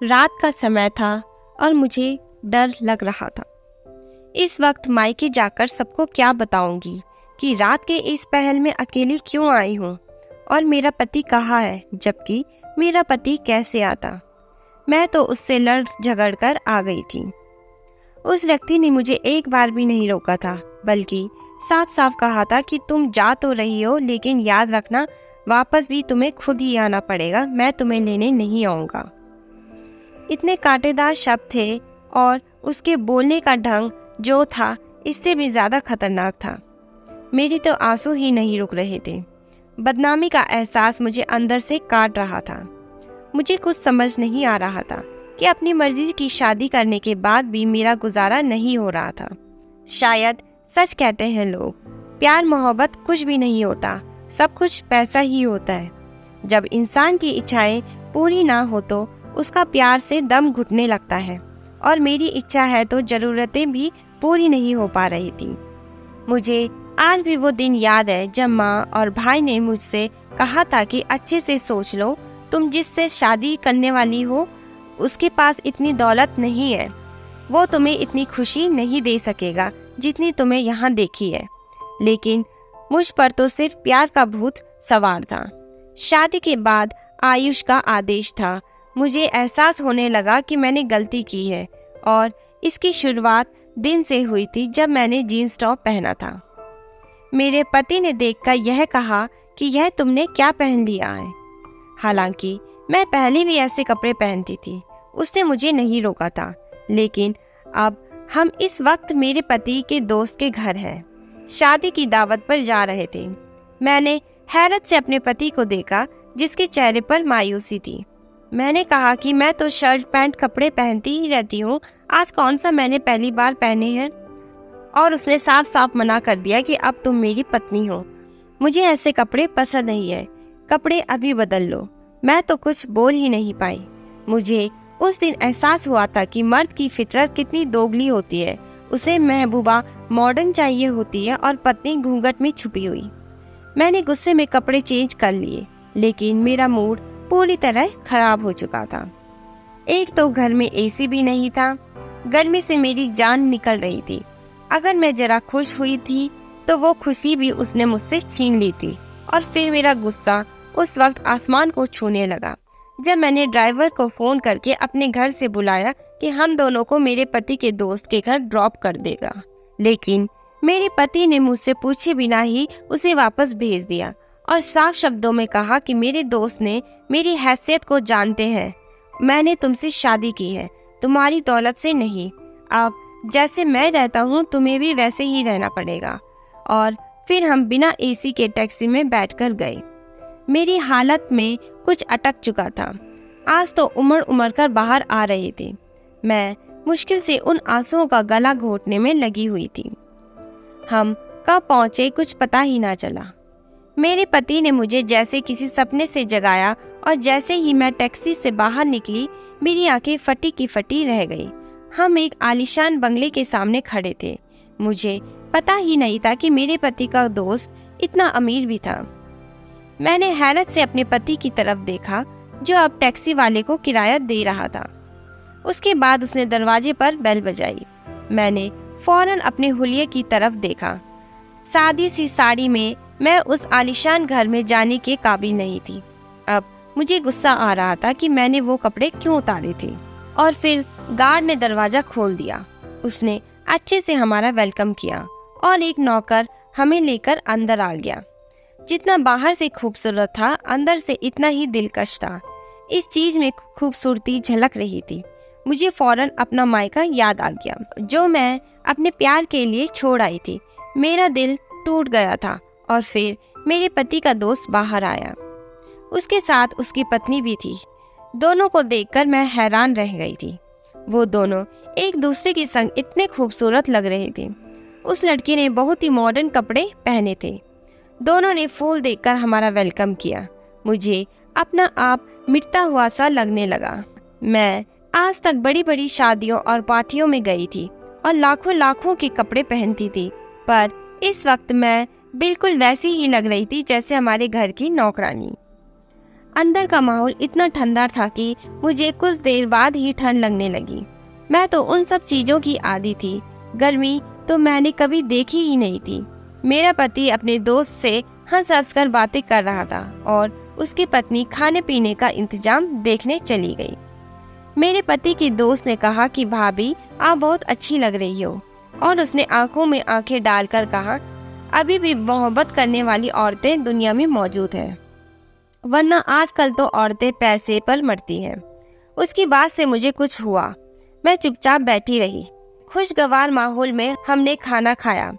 रात का समय था और मुझे डर लग रहा था। इस वक्त मायके जाकर सबको क्या बताऊंगी कि रात के इस पहर में अकेली क्यों आई हूँ और मेरा पति कहाँ है, जबकि मेरा पति कैसे आता। मैं तो उससे लड़ झगड़ कर आ गई थी। उस व्यक्ति ने मुझे एक बार भी नहीं रोका था, बल्कि साफ साफ कहा था कि तुम जा तो रही हो, लेकिन याद रखना वापस भी तुम्हें खुद ही आना पड़ेगा, मैं तुम्हें लेने नहीं आऊँगा। इतने कांटेदार शब्द थे और उसके बोलने का ढंग जो था इससे भी ज़्यादा खतरनाक था। मेरी तो आंसू ही नहीं रुक रहे थे। बदनामी का एहसास मुझे अंदर से काट रहा था। मुझे कुछ समझ नहीं आ रहा था कि अपनी मर्जी की शादी करने के बाद भी मेरा गुजारा नहीं हो रहा था। शायद सच कहते हैं लोग, प्यार मोहब्बत कुछ भी नहीं होता, सब कुछ पैसा ही होता है। जब इंसान की इच्छाएं पूरी ना हो तो उसका प्यार से दम घुटने लगता है, और मेरी इच्छा है तो ज़रूरतें भी पूरी नहीं हो पा रही थी। मुझे आज भी वो दिन याद है जब माँ और भाई ने मुझसे कहा था कि अच्छे से सोच लो, तुम जिससे शादी करने वाली हो उसके पास इतनी दौलत नहीं है, वो तुम्हें इतनी खुशी नहीं दे सकेगा जितनी तुम्हें यहाँ देखी है। लेकिन मुझ पर तो सिर्फ प्यार का भूत सवार था। शादी के बाद आयुष का आदेश था। मुझे एहसास होने लगा कि मैंने गलती की है, और इसकी शुरुआत दिन से हुई थी जब मैंने जीन्स टॉप पहना था। मेरे पति ने देखकर यह कहा कि यह तुमने क्या पहन लिया है। हालांकि मैं पहले भी ऐसे कपड़े पहनती थी, उसने मुझे नहीं रोका था। लेकिन अब हम इस वक्त मेरे पति के दोस्त के घर हैं, शादी की दावत पर जा रहे थे। मैंने हैरत से अपने पति को देखा, जिसके चेहरे पर मायूसी थी। मैंने कहा कि मैं तो शर्ट पैंट कपड़े पहनती ही रहती हूँ, आज कौन सा मैंने पहली बार पहने हैं। और उसने साफ साफ मना कर दिया कि अब तुम मेरी पत्नी हो, मुझे ऐसे कपड़े पसंद नहीं है, कपड़े अभी बदल लो। मैं तो कुछ बोल ही नहीं पाई। मुझे उस दिन एहसास हुआ था कि मर्द की फितरत कितनी दोगली होती है। उसे महबूबा मॉडर्न चाहिए होती है और पत्नी घूंघट में छुपी हुई। मैंने गुस्से में कपड़े चेंज कर लिए, लेकिन मेरा मूड पूरी तरह खराब हो चुका था। एक तो घर में एसी भी नहीं था, गर्मी से मेरी जान निकल रही थी। अगर मैं जरा खुश हुई थी तो वो खुशी भी उसने मुझसे छीन ली थी। और फिर मेरा गुस्सा उस वक्त आसमान को छूने लगा जब मैंने ड्राइवर को फ़ोन करके अपने घर से बुलाया कि हम दोनों को मेरे पति के दोस्त के घर ड्रॉप कर देगा। लेकिन मेरे पति ने मुझसे पूछे बिना ही उसे वापस भेज दिया और साफ शब्दों में कहा कि मेरे दोस्त ने मेरी हैसियत को जानते हैं, मैंने तुमसे शादी की है, तुम्हारी दौलत से नहीं। अब जैसे मैं रहता हूँ तुम्हें भी वैसे ही रहना पड़ेगा। और फिर हम बिना एसी के टैक्सी में बैठकर गए। मेरी हालत में कुछ अटक चुका था। आज तो उमड़ उमड़ कर बाहर आ रहे थे। मैं मुश्किल से उन आंसुओं का गला घोटने में लगी हुई थी। हम कब पहुंचे कुछ पता ही ना चला। मेरे पति ने मुझे जैसे किसी सपने से जगाया, और जैसे ही मैं टैक्सी से बाहर निकली मेरी आंखें फटी की फटी रह गई। हम एक आलीशान बंगले के सामने खड़े थे। मुझे पता ही नहीं था कि मेरे पति का दोस्त इतना अमीर भी था। मैंने हैरत से अपने पति की तरफ देखा, जो अब टैक्सी वाले को किराया दे रहा था। उसके बाद उसने दरवाजे पर बेल बजाई। मैंने फौरन अपने हुलिये की तरफ देखा। सादी सी साड़ी में मैं उस आलीशान घर में जाने के काबिल नहीं थी। अब मुझे गुस्सा आ रहा था कि मैंने वो कपड़े क्यों उतारे थे। और फिर गार्ड ने दरवाज़ा खोल दिया। उसने अच्छे से हमारा वेलकम किया और एक नौकर हमें लेकर अंदर आ गया। जितना बाहर से खूबसूरत था, अंदर से इतना ही दिलकश था। इस चीज़ में खूबसूरती झलक रही थी। मुझे फौरन अपना मायका याद आ गया, जो मैं अपने प्यार के लिए छोड़ आई थी। मेरा दिल टूट गया था। और फिर मेरे पति का दोस्त बाहर आया। उसके साथ उसकी पत्नी भी थी। दोनों को देखकर मैं हैरान रह गई थी। वो दोनों एक दूसरे के संग इतने खूबसूरत लग रहे थे। उस लड़की ने बहुत ही मॉडर्न कपड़े पहने थे। दोनों ने फूल देखकर हमारा वेलकम किया। मुझे अपना आप मिटता हुआ सा लगने लगा। मैं आज तक बड़ी बड़ी शादियों और पार्टियों में गई थी और लाखों लाखों के कपड़े पहनती थी, पर इस वक्त मैं बिल्कुल वैसी ही लग रही थी जैसे हमारे घर की नौकरानी। अंदर का माहौल इतना ठंडा था कि मुझे कुछ देर बाद ही ठंड लगने लगी। मैं तो उन सब चीजों की आदी थी। गर्मी तो मैंने कभी देखी ही नहीं थी। मेरा पति अपने दोस्त से हंस हंस कर बातें कर रहा था और उसकी पत्नी खाने पीने का इंतजाम देखने चली गई। मेरे पति के दोस्त ने कहा कि भाभी आप बहुत अच्छी लग रही हो, और उसने आंखों में आंखें डालकर कहा, अभी भी मोहब्बत करने वाली औरतें दुनिया में मौजूद हैं, वरना आजकल तो औरतें पैसे पर मरती हैं। उसकी बात से मुझे कुछ हुआ। मैं चुपचाप बैठी रही। खुशगवार माहौल में हमने खाना खाया।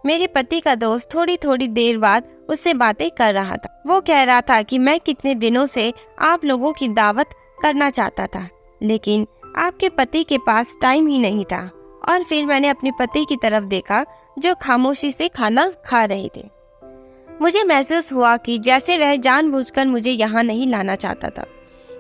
मेरे पति का दोस्त थोड़ी थोड़ी देर बाद उससे बातें कर रहा था। वो कह रहा था कि मैं कितने दिनों से आप लोगों की दावत करना चाहता था, लेकिन आपके पति के पास टाइम ही नहीं था। और फिर मैंने अपने पति की तरफ देखा जो खामोशी से खाना खा रहे थे। मुझे महसूस हुआ कि जैसे वह जानबूझकर मुझे यहाँ नहीं लाना चाहता था।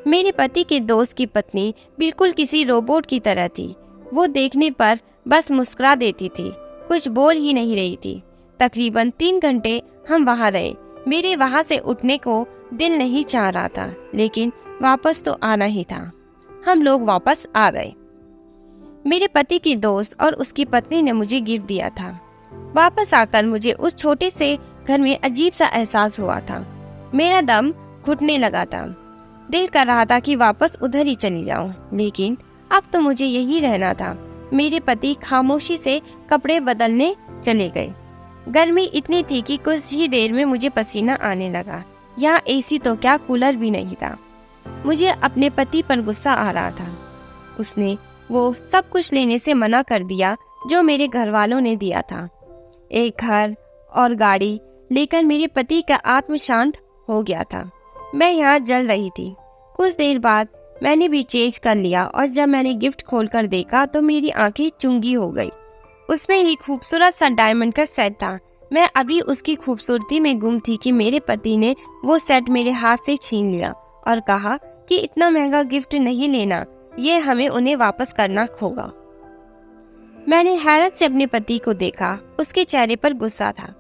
मेरे पति के दोस्त की पत्नी बिल्कुल किसी रोबोट की तरह थी। वो देखने पर बस मुस्कुरा देती थी, कुछ बोल ही नहीं रही थी। तकरीबन 3 घंटे हम वहाँ रहे। मेरे वहाँ से उठने को दिल नहीं चाह रहा था, लेकिन वापस तो आना ही था। हम लोग वापस आ गए। मेरे पति की दोस्त और उसकी पत्नी ने मुझे गिफ्ट दिया था। वापस आकर मुझे उस छोटे से घर में अजीब सा एहसास हुआ था। मेरा दम घुटने लगा था। दिल कर रहा था कि वापस उधर ही चली जाऊं, लेकिन अब तो मुझे यही रहना था। मेरे पति खामोशी से कपड़े बदलने चले गए। गर्मी इतनी थी कि कुछ ही देर में मुझे पसीना आने लगा। यहाँ एसी तो क्या, कूलर भी नहीं था। मुझे अपने पति पर गुस्सा आ रहा था। उसने वो सब कुछ लेने से मना कर दिया जो मेरे घर वालों ने दिया था। एक घर और गाड़ी लेकर मेरे पति का आत्म शांत हो गया था। मैं यहाँ जल रही थी। कुछ देर बाद मैंने भी चेंज कर लिया, और जब मैंने गिफ्ट खोलकर देखा तो मेरी आंखें चुंगी हो गई। उसमें ही खूबसूरत सा डायमंड का सेट था। मैं अभी उसकी खूबसूरती में गुम थी कि मेरे पति ने वो सेट मेरे हाथ से छीन लिया और कहा कि इतना महंगा गिफ्ट नहीं लेना, ये हमें उन्हें वापस करना होगा। मैंने हैरत से अपने पति को देखा। उसके चेहरे पर गुस्सा था।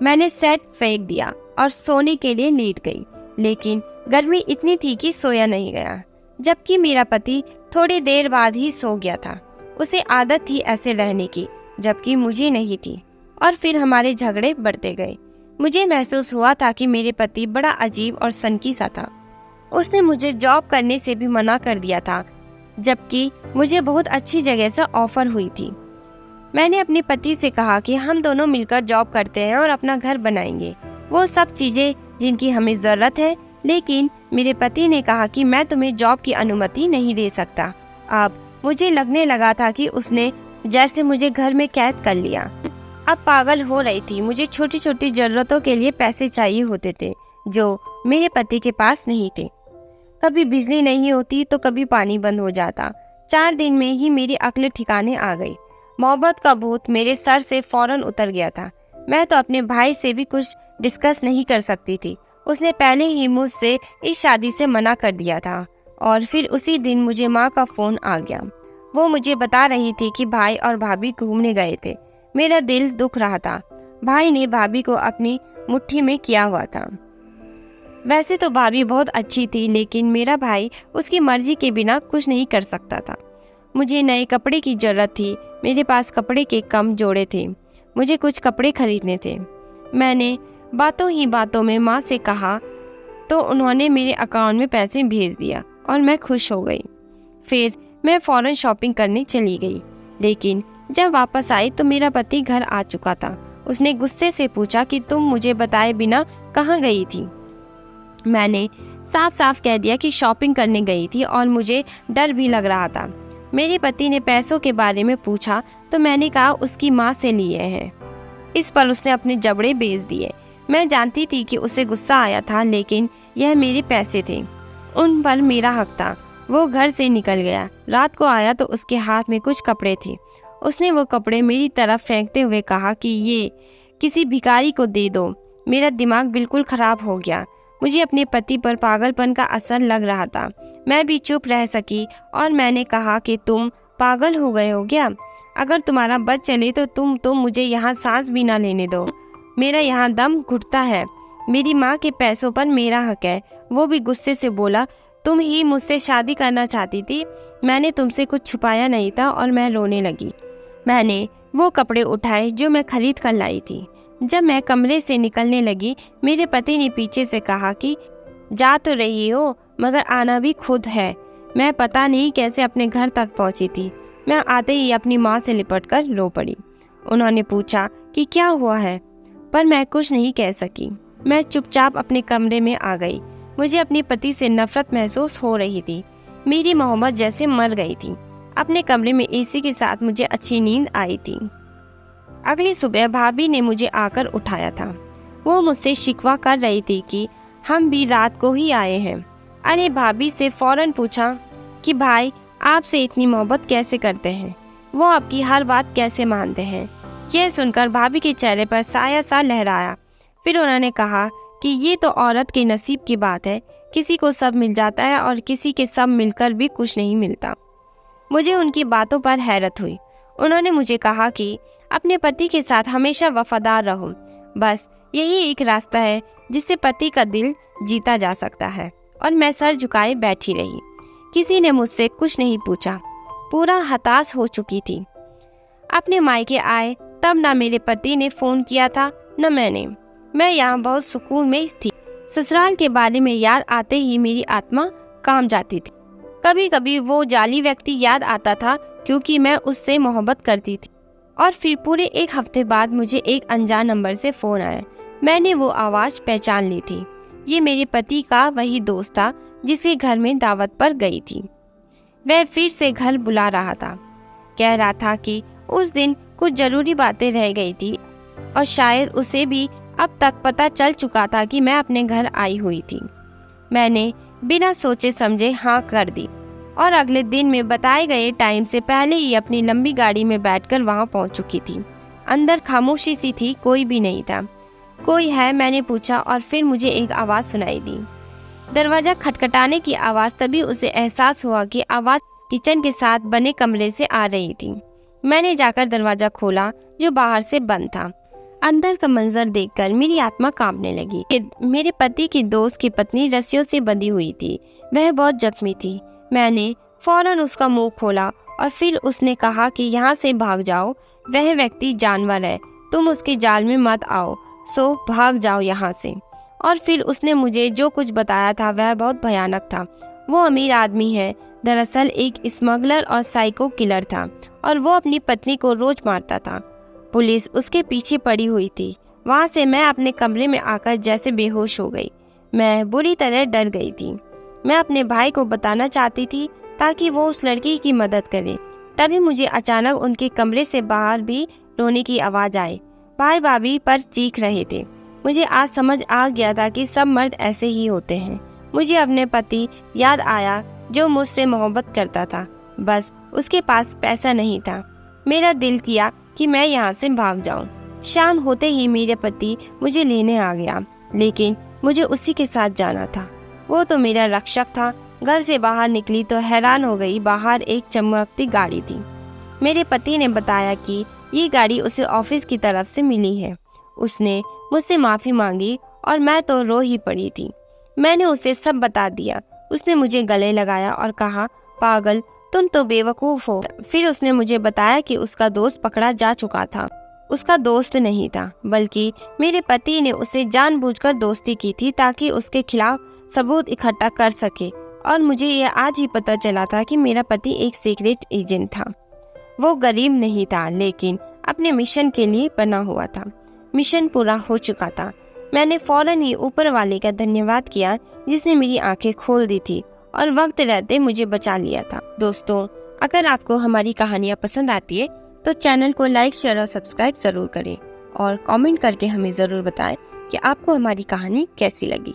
मैंने सेट फेंक दिया और सोने के लिए लेट गई, लेकिन गर्मी इतनी थी कि सोया नहीं गया। जबकि मेरा पति थोड़ी देर बाद ही सो गया था। उसे आदत थी ऐसे रहने की, जबकि मुझे नहीं थी। और फिर हमारे झगड़े बढ़ते गए। मुझे महसूस हुआ था कि मेरे पति बड़ा अजीब और सनकी सा था। उसने मुझे जॉब करने से भी मना कर दिया था, जबकि मुझे बहुत अच्छी जगह से ऑफर हुई थी। मैंने अपने पति से कहा कि हम दोनों मिलकर जॉब करते हैं और अपना घर बनाएंगे, वो सब चीजें जिनकी हमें जरूरत है। लेकिन मेरे पति ने कहा कि मैं तुम्हें जॉब की अनुमति नहीं दे सकता। अब मुझे लगने लगा था कि उसने जैसे मुझे घर में कैद कर लिया। अब पागल हो रही थी। मुझे छोटी छोटी जरूरतों के लिए पैसे चाहिए होते थे जो मेरे पति के पास नहीं थे। कभी बिजली नहीं होती तो कभी पानी बंद हो जाता। 4 दिन में ही मेरी अक्ल ठिकाने आ गई। मोहब्बत का भूत मेरे सर से फौरन उतर गया था। मैं तो अपने भाई से भी कुछ डिस्कस नहीं कर सकती थी। उसने पहले ही मुझसे इस शादी से मना कर दिया था। और फिर उसी दिन मुझे माँ का फ़ोन आ गया। वो मुझे बता रही थी कि भाई और भाभी घूमने गए थे। मेरा दिल दुख रहा था। भाई ने भाभी को अपनी मुट्ठी में किया हुआ था। वैसे तो भाभी बहुत अच्छी थी, लेकिन मेरा भाई उसकी मर्जी के बिना कुछ नहीं कर सकता था। मुझे नए कपड़े की ज़रूरत थी। मेरे पास कपड़े के कम जोड़े थे। मुझे कुछ कपड़े खरीदने थे। मैंने बातों ही बातों में माँ से कहा तो उन्होंने मेरे अकाउंट में पैसे भेज दिया और मैं खुश हो गई। फिर मैं फ़ौरन शॉपिंग करने चली गई। लेकिन जब वापस आई तो मेरा पति घर आ चुका था। उसने गुस्से से पूछा कि तुम मुझे बताए बिना कहाँ गई थी। मैंने साफ साफ कह दिया कि शॉपिंग करने गई थी और मुझे डर भी लग रहा था। मेरे पति ने पैसों के बारे में पूछा तो मैंने कहा उसकी माँ से लिए हैं। इस पर उसने अपने जबड़े बेच दिए। मैं जानती थी कि उसे गुस्सा आया था, लेकिन यह मेरे पैसे थे, उन पर मेरा हक था। वो घर से निकल गया। रात को आया तो उसके हाथ में कुछ कपड़े थे। उसने वो कपड़े मेरी तरफ फेंकते हुए कहा कि ये किसी भिखारी को दे दो। मेरा दिमाग बिल्कुल खराब हो गया। मुझे अपने पति पर पागलपन का असर लग रहा था। मैं भी चुप रह सकी और मैंने कहा कि तुम पागल हो गए हो क्या? अगर तुम्हारा बस चले तो तुम मुझे यहाँ सांस भी ना लेने दो। मेरा यहाँ दम घुटता है। मेरी माँ के पैसों पर मेरा हक है। वो भी गुस्से से बोला, तुम ही मुझसे शादी करना चाहती थी, मैंने तुमसे कुछ छुपाया नहीं था। और मैं रोने लगी। मैंने वो कपड़े उठाए जो मैं खरीद कर लाई थी। जब मैं कमरे से निकलने लगी, मेरे पति ने पीछे से कहा कि जा तो रही हो मगर आना भी खुद है। मैं पता नहीं कैसे अपने घर तक पहुंची थी। मैं आते ही अपनी माँ से लिपट कर रो पड़ी। उन्होंने पूछा कि क्या हुआ है, पर मैं कुछ नहीं कह सकी। मैं चुपचाप अपने कमरे में आ गई। मुझे अपने पति से नफरत महसूस हो रही थी। मेरी मोहब्बत जैसे मर गई थी। अपने कमरे में एसी के साथ मुझे अच्छी नींद आई थी। अगली सुबह भाभी ने मुझे आकर उठाया था। वो मुझसे शिकवा कर रही थी कि हम भी रात को ही आए हैं। अरे भाभी से फौरन पूछा कि भाई आपसे इतनी मोहब्बत कैसे करते हैं, वो आपकी हर बात कैसे मानते हैं। यह सुनकर भाभी के चेहरे पर साया सा लहराया। फिर उन्होंने कहा कि ये तो औरत के नसीब की बात है, किसी को सब मिल जाता है और किसी के सब मिलकर भी कुछ नहीं मिलता। मुझे उनकी बातों पर हैरत हुई। उन्होंने मुझे कहा कि अपने पति के साथ हमेशा वफादार रहो, बस यही एक रास्ता है जिससे पति का दिल जीता जा सकता है। और मैं सर झुकाए बैठी रही। किसी ने मुझसे कुछ नहीं पूछा। पूरा हताश हो चुकी थी। अपने मायके आए तब ना मेरे पति ने फ़ोन किया था न मैंने। मैं यहाँ बहुत सुकून में थी। ससुराल के बारे में याद आते ही मेरी आत्मा कांप जाती थी। कभी कभी वो जाली व्यक्ति याद आता था क्योंकि मैं उससे मोहब्बत करती थी। और फिर पूरे एक हफ्ते बाद मुझे एक अनजान नंबर से फ़ोन आया। मैंने वो आवाज़ पहचान ली थी। ये मेरे पति का वही दोस्त था जिसके घर में दावत पर गई थी। वह फिर से घर बुला रहा था। कह रहा था कि उस दिन कुछ ज़रूरी बातें रह गई थी और शायद उसे भी अब तक पता चल चुका था कि मैं अपने घर आई हुई थी। मैंने बिना सोचे समझे हाँ कर दी और अगले दिन में बताए गए टाइम से पहले ही अपनी लंबी गाड़ी में बैठकर वहां पहुंच चुकी थी। अंदर खामोशी सी थी, कोई भी नहीं था। कोई है, मैंने पूछा और फिर मुझे एक आवाज़ सुनाई दी। दरवाज़ा खटखटाने की आवाज़। तभी उसे एहसास हुआ कि आवाज़ किचन के साथ बने कमरे से आ रही थी। मैंने जाकर दरवाज़ा खोला जो बाहर से बंद था। अंदर का मंजर देखकर मेरी आत्मा कांपने लगी। मेरे पति की दोस्त की पत्नी रस्सियों से बंधी हुई थी। वह बहुत जख्मी थी। मैंने फौरन उसका मुंह खोला और फिर उसने कहा कि यहाँ से भाग जाओ, वह व्यक्ति जानवर है, तुम उसके जाल में मत आओ, सो भाग जाओ यहाँ से। और फिर उसने मुझे जो कुछ बताया था वह बहुत भयानक था। वो अमीर आदमी है, दरअसल एक स्मगलर और साइको किलर था और वो अपनी पत्नी को रोज मारता था। पुलिस उसके पीछे पड़ी हुई थी। वहाँ से मैं अपने कमरे में आकर जैसे बेहोश हो गई। मैं बुरी तरह डर गई थी। मैं अपने भाई को बताना चाहती थी ताकि वो उस लड़की की मदद करे। तभी मुझे अचानक उनके कमरे से बाहर भी रोने की आवाज़ आई। भाई भाभी पर चीख रहे थे। मुझे आज समझ आ गया था कि सब मर्द ऐसे ही होते हैं। मुझे अपने पति याद आया जो मुझसे मोहब्बत करता था, बस उसके पास पैसा नहीं था। मेरा दिल किया कि मैं यहाँ से भाग जाऊँ। शाम होते ही मेरे पति मुझे लेने आ गया, लेकिन मुझे उसी के साथ जाना था। वो तो मेरा रक्षक था। घर से बाहर निकली तो हैरान हो गई। बाहर एक चमकती गाड़ी थी। मेरे पति ने बताया कि ये गाड़ी उसे ऑफिस की तरफ से मिली है। उसने मुझसे माफ़ी मांगी और मैं तो रो ही पड़ी थी। मैंने उसे सब बता दिया। उसने मुझे गले लगाया और कहा, पागल, तुम तो बेवकूफ़ हो। फिर उसने मुझे बताया कि उसका दोस्त पकड़ा जा चुका था। उसका दोस्त नहीं था, बल्कि मेरे पति ने उसे जानबूझकर दोस्ती की थी ताकि उसके खिलाफ सबूत इकट्ठा कर सके। और मुझे यह आज ही पता चला था कि मेरा पति एक सीक्रेट एजेंट था। वो गरीब नहीं था, लेकिन अपने मिशन के लिए बना हुआ था। मिशन पूरा हो चुका था। मैंने फौरन ही ऊपर वाले का धन्यवाद किया जिसने मेरी आंखें खोल दी थी और वक्त रहते मुझे बचा लिया था। दोस्तों, अगर आपको हमारी कहानियाँ पसंद आती है तो चैनल को लाइक, शेयर और सब्सक्राइब ज़रूर करें और कमेंट करके हमें ज़रूर बताएं कि आपको हमारी कहानी कैसी लगी।